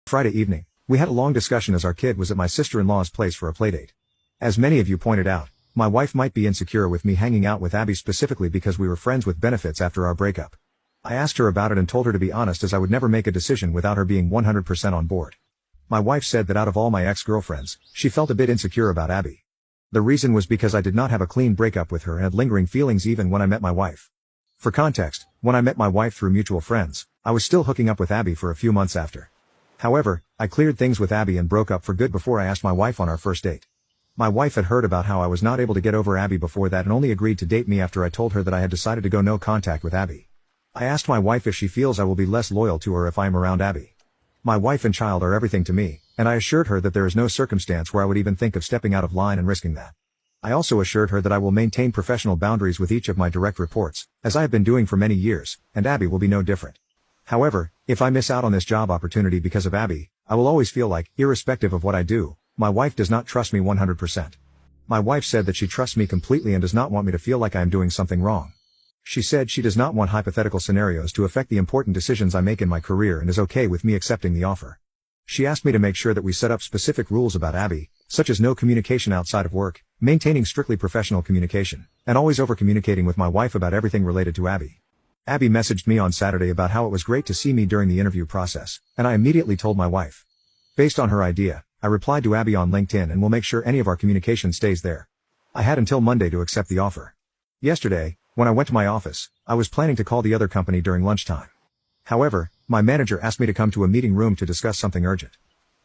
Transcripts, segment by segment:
Friday evening, we had a long discussion as our kid was at my sister-in-law's place for a playdate. As many of you pointed out, my wife might be insecure with me hanging out with Abby specifically because we were friends with benefits after our breakup. I asked her about it and told her to be honest as I would never make a decision without her being 100% on board. My wife said that out of all my ex-girlfriends, she felt a bit insecure about Abby. The reason was because I did not have a clean breakup with her and had lingering feelings even when I met my wife. For context, when I met my wife through mutual friends, I was still hooking up with Abby for a few months after. However, I cleared things with Abby and broke up for good before I asked my wife on our first date. My wife had heard about how I was not able to get over Abby before that and only agreed to date me after I told her that I had decided to go no contact with Abby. I asked my wife if she feels I will be less loyal to her if I am around Abby. My wife and child are everything to me, and I assured her that there is no circumstance where I would even think of stepping out of line and risking that. I also assured her that I will maintain professional boundaries with each of my direct reports, as I have been doing for many years, and Abby will be no different. However, if I miss out on this job opportunity because of Abby, I will always feel like, irrespective of what I do, my wife does not trust me 100%. My wife said that she trusts me completely and does not want me to feel like I am doing something wrong. She said she does not want hypothetical scenarios to affect the important decisions I make in my career and is okay with me accepting the offer. She asked me to make sure that we set up specific rules about Abby, such as no communication outside of work, maintaining strictly professional communication, and always over-communicating with my wife about everything related to Abby. Abby messaged me on Saturday about how it was great to see me during the interview process, and I immediately told my wife. Based on her idea, I replied to Abby on LinkedIn and will make sure any of our communication stays there. I had until Monday to accept the offer. Yesterday, when I went to my office, I was planning to call the other company during lunchtime. However, my manager asked me to come to a meeting room to discuss something urgent.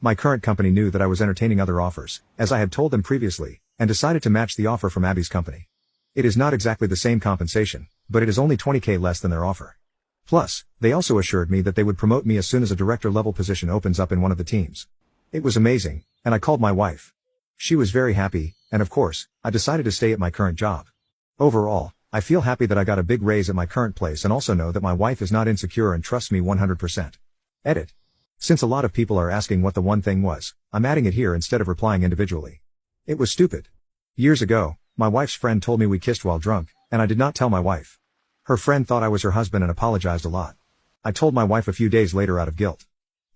My current company knew that I was entertaining other offers, as I had told them previously, and decided to match the offer from Abby's company. It is not exactly the same compensation, but it is only $20,000 less than their offer. Plus, they also assured me that they would promote me as soon as a director-level position opens up in one of the teams. It was amazing, and I called my wife. She was very happy, and of course, I decided to stay at my current job. Overall, I feel happy that I got a big raise at my current place and also know that my wife is not insecure and trusts me 100%. Edit. Since a lot of people are asking what the one thing was, I'm adding it here instead of replying individually. It was stupid. Years ago, my wife's friend told me we kissed while drunk, and I did not tell my wife. Her friend thought I was her husband and apologized a lot. I told my wife a few days later out of guilt.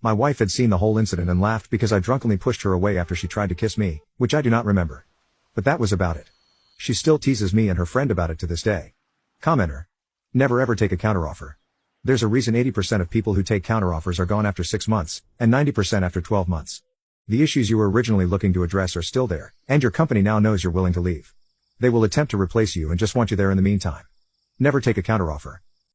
My wife had seen the whole incident and laughed because I drunkenly pushed her away after she tried to kiss me, which I do not remember. But that was about it. She still teases me and her friend about it to this day. Commenter. Never ever take a counteroffer. There's a reason 80% of people who take counteroffers are gone after 6 months, and 90% after 12 months. The issues you were originally looking to address are still there, and your company now knows you're willing to leave. They will attempt to replace you and just want you there in the meantime. Never take a counteroffer.